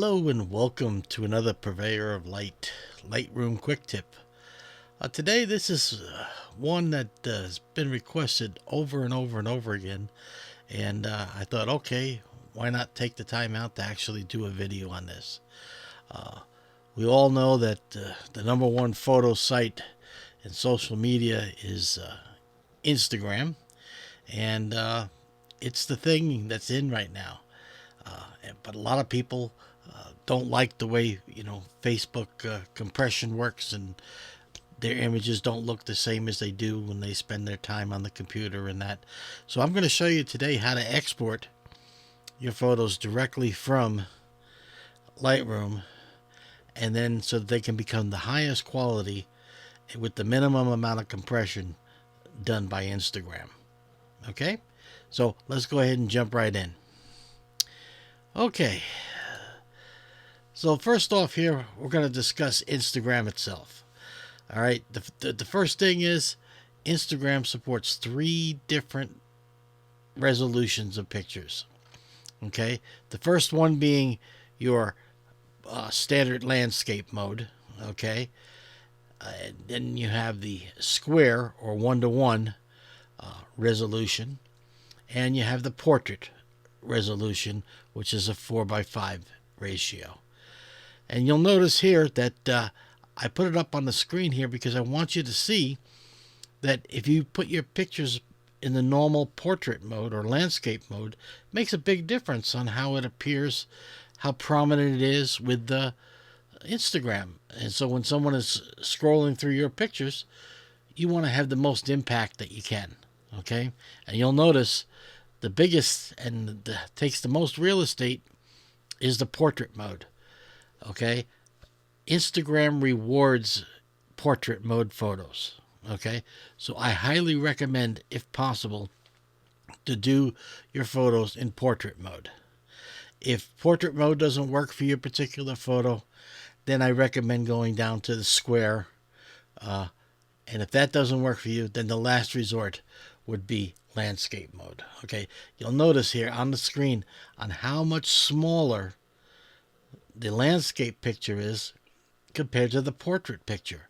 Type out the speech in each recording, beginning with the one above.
Hello and welcome to another purveyor of Lightroom quick tip. Today this is one that has been requested over and over and over again, and I thought, okay, why not take the time out to actually do a video on this. We all know that the number one photo site in social media is Instagram, and it's the thing that's in right now. But a lot of people don't like the way Facebook compression works, and their images don't look the same as they do when they spend their time on the computer and that. So I'm going to show you today how to export your photos directly from Lightroom, and then so that they can become the highest quality with the minimum amount of compression done by Instagram. Okay, so let's go ahead and jump right in. Okay, so first off here, we're going to discuss Instagram itself. All right, the first thing is Instagram supports 3 different resolutions of pictures. Okay, the first one being your standard landscape mode. Okay, and then you have the square or 1:1 resolution, and you have the portrait resolution, which is a 4:5 ratio. And you'll notice here that I put it up on the screen here because I want you to see that if you put your pictures in the normal portrait mode or landscape mode, it makes a big difference on how it appears, how prominent it is with the Instagram. And so when someone is scrolling through your pictures, you want to have the most impact that you can. Okay, and you'll notice the biggest and takes the most real estate is the portrait mode. Okay, Instagram rewards portrait mode photos. Okay, so I highly recommend, if possible, to do your photos in portrait mode. If portrait mode doesn't work for your particular photo, then I recommend going down to the square. And if that doesn't work for you, then the last resort would be landscape mode. Okay, you'll notice here on the screen on how much smaller the landscape picture is compared to the portrait picture.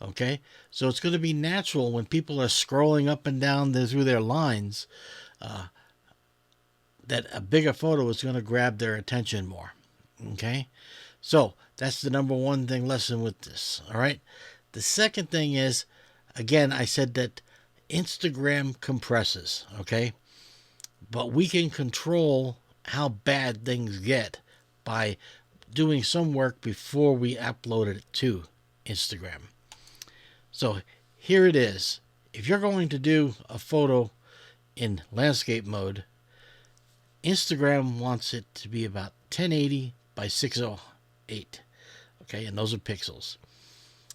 Okay, so it's going to be natural when people are scrolling up and down through their lines that a bigger photo is going to grab their attention more. Okay, so that's the number one thing lesson with this. All right, the second thing is, again, I said that Instagram compresses, okay? But we can control how bad things get by doing some work before we upload it to Instagram. So here it is. If you're going to do a photo in landscape mode, Instagram wants it to be about 1080 by 608. Okay, and those are pixels.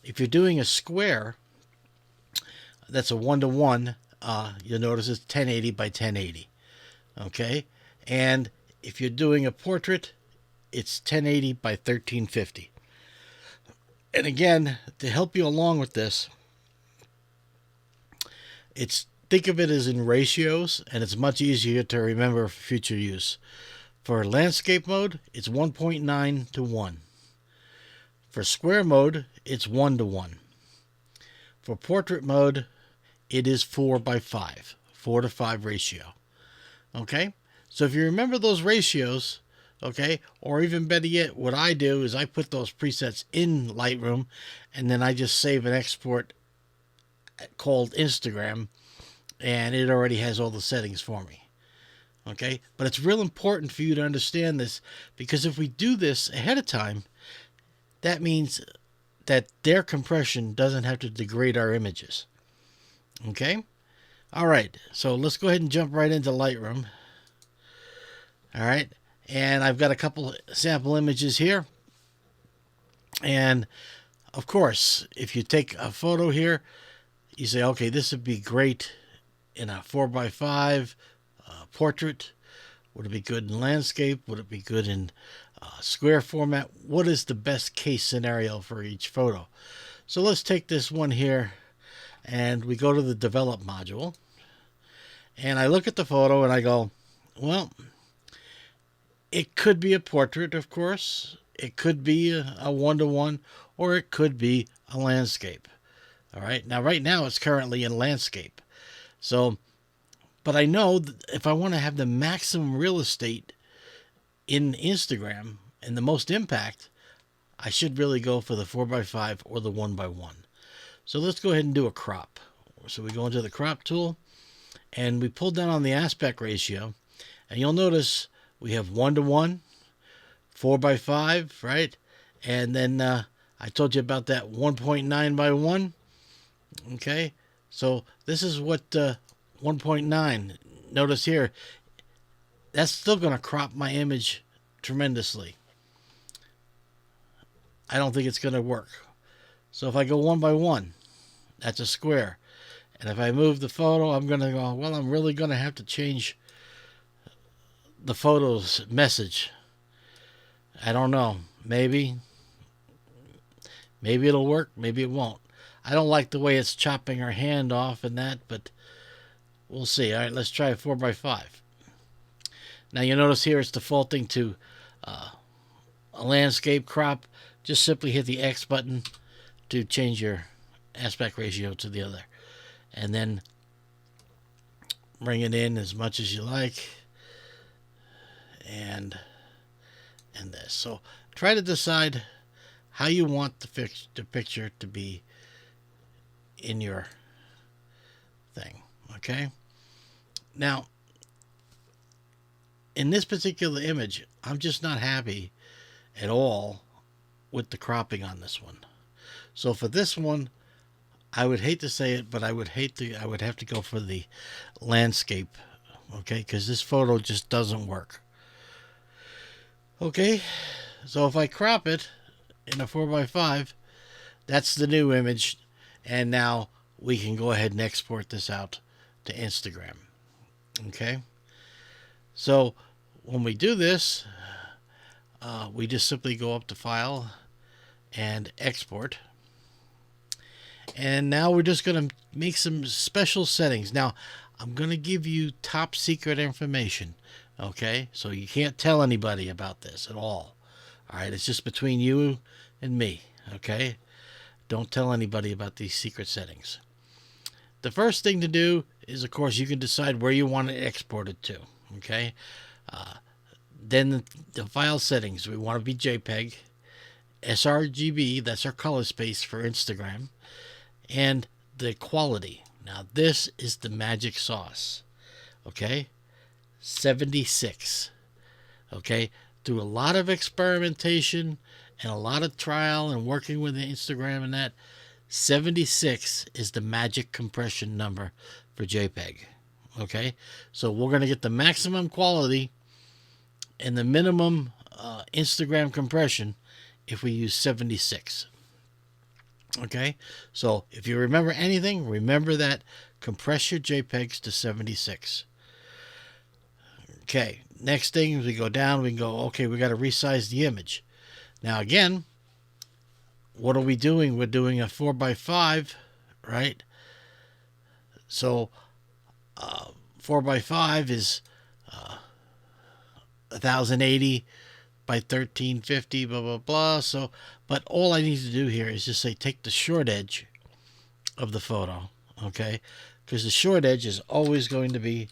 If you're doing a square, that's a 1:1. You'll notice it's 1080 by 1080. Okay, and if you're doing a portrait, it's 1080 by 1350. And again, to help you along with this, think of it as in ratios, and it's much easier to remember for future use. For landscape mode, it's 1.9 to 1. For square mode, it's 1:1. For portrait mode, it is 4:5, 4 to 5 ratio. Okay, so if you remember those ratios, okay, or even better yet, what I do is I put those presets in Lightroom, and then I just save an export called Instagram, and it already has all the settings for me. Okay, but it's real important for you to understand this, because if we do this ahead of time, that means that their compression doesn't have to degrade our images. Okay, all right, so let's go ahead and jump right into Lightroom. All right, and I've got a couple sample images here, and of course, if you take a photo here, you say, okay, this would be great in a 4:5 portrait. Would it be good in landscape? Would it be good in square format? What is the best case scenario for each photo? So let's take this one here, and we go to the develop module, and I look at the photo and I go, well, It could be a portrait, of course. It could be a one-to-one, or it could be a landscape. All right. Now, right now, it's currently in landscape. So, but I know that if I want to have the maximum real estate in Instagram and the most impact, I should really go for the 4x5 or the 1x1. So let's go ahead and do a crop. So we go into the crop tool and we pull down on the aspect ratio, and you'll notice we have 1-to-1, 4x5, right? And then I told you about that 1.9x1. Okay, so this is what 1.9. Notice here, that's still going to crop my image tremendously. I don't think it's going to work. So if I go 1x1, that's a square. And if I move the photo, I'm going to go, well, I'm really going to have to change the photo's message. I don't know. Maybe it'll work. Maybe it won't. I don't like the way it's chopping her hand off and that, but we'll see. All right, let's try a 4x5. Now you notice here it's defaulting to a landscape crop. Just simply hit the X button to change your aspect ratio to the other. And then bring it in as much as you like. And this. So try to decide how you want the picture to be in your thing. Okay? Now, in this particular image, I'm just not happy at all with the cropping on this one. So for this one, I would hate to say it, but I would have to go for the landscape, okay? Because this photo just doesn't work. Okay, so if I crop it in a 4x5, that's the new image, and now we can go ahead and export this out to Instagram. Okay, so when we do this, we just simply go up to File and Export. And now we're just going to make some special settings. Now, I'm going to give you top secret information, okay? So you can't tell anybody about this at all. All right, it's just between you and me, okay? Don't tell anybody about these secret settings. The first thing to do is, of course, you can decide where you want to export it to, okay? Then the file settings, we want to be JPEG, sRGB, that's our color space for Instagram, and the quality. Now this is the magic sauce, okay? 76, okay? Through a lot of experimentation and a lot of trial and working with the Instagram and that, 76 is the magic compression number for JPEG, okay? So we're going to get the maximum quality and the minimum Instagram compression if we use 76. Okay, so if you remember anything, remember that. Compress your JPEGs to 76. Okay, next thing is we go down, we go, okay, we got to resize the image. Now again, what are we doing? We're doing a 4x5, right? So 4x5 is 1080 by 1350, blah, blah, blah. So, but all I need to do here is just say, take the short edge of the photo, okay? Because the short edge is always going to be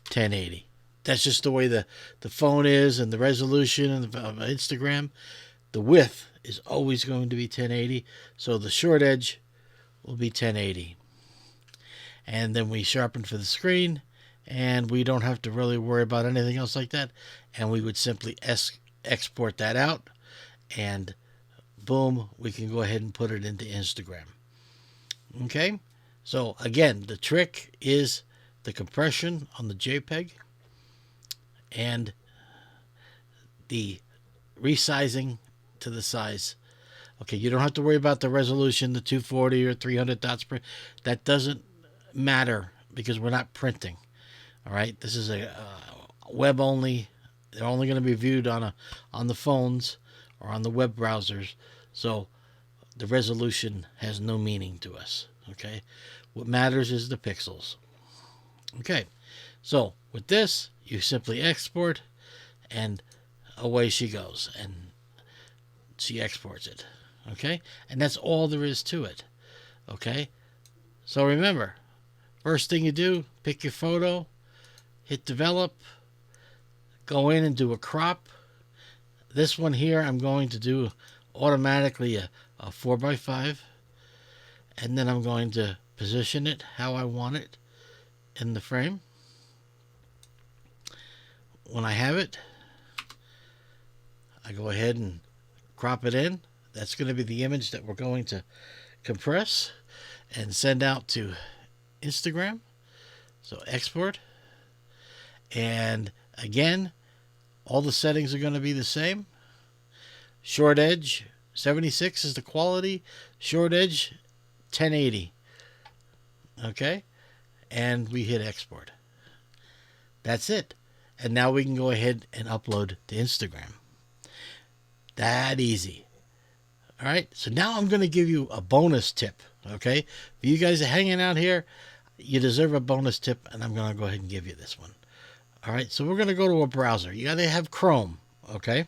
1080. That's just the way the phone is and the resolution of Instagram. The width is always going to be 1080. So the short edge will be 1080. And then we sharpen for the screen, and we don't have to really worry about anything else like that. And we would simply export that out, and boom, we can go ahead and put it into Instagram. Okay, so again, the trick is the compression on the JPEG and the resizing to the size. Okay, you don't have to worry about the resolution, the 240 or 300 dots per. That doesn't matter because we're not printing. All right, this is a web only. They're only going to be viewed on the phones or on the web browsers. So the resolution has no meaning to us. Okay, what matters is the pixels. Okay, so with this, you simply export, and away she goes, and she exports it. Okay, and that's all there is to it. Okay, so remember, first thing you do, pick your photo, hit develop, go in and do a crop. This one here, I'm going to do automatically a 4x5, and then I'm going to position it how I want it in the frame. When I have it, I go ahead and crop it in. That's going to be the image that we're going to compress and send out to Instagram. So export. And again, all the settings are going to be the same. Short edge, 76 is the quality. Short edge, 1080. Okay? And we hit export. That's it. And now we can go ahead and upload to Instagram. That easy. All right? So now I'm going to give you a bonus tip. Okay? If you guys are hanging out here, you deserve a bonus tip, and I'm going to go ahead and give you this one. All right? So we're going to go to a browser. You got to have Chrome. Okay?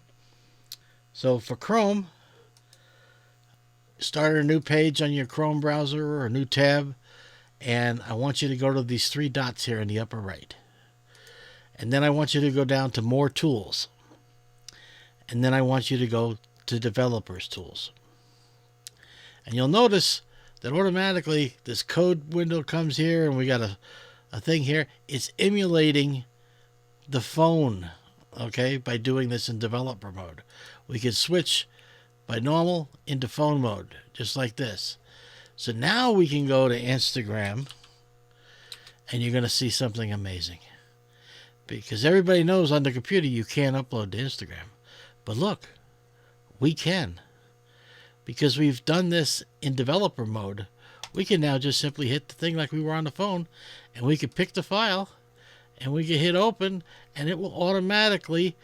So for Chrome, start a new page on your Chrome browser or a new tab, and I want you to go to these three dots here in the upper right. And then I want you to go down to More Tools. And then I want you to go to Developers Tools. And you'll notice that automatically this code window comes here, and we got a thing here. It's emulating the phone, okay, by doing this in developer mode. We can switch by normal into phone mode, just like this. So now we can go to Instagram, and you're going to see something amazing. Because everybody knows on the computer you can't upload to Instagram. But look, we can. Because we've done this in developer mode, we can now just simply hit the thing like we were on the phone, and we can pick the file, and we can hit open, and it will automatically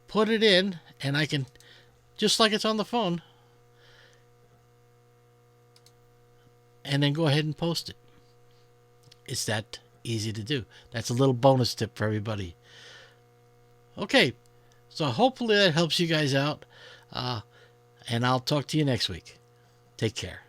put it in, and I can, just like it's on the phone, and then go ahead and post it. It's that easy to do. That's a little bonus tip for everybody. Okay, so hopefully that helps you guys out, and I'll talk to you next week. Take care.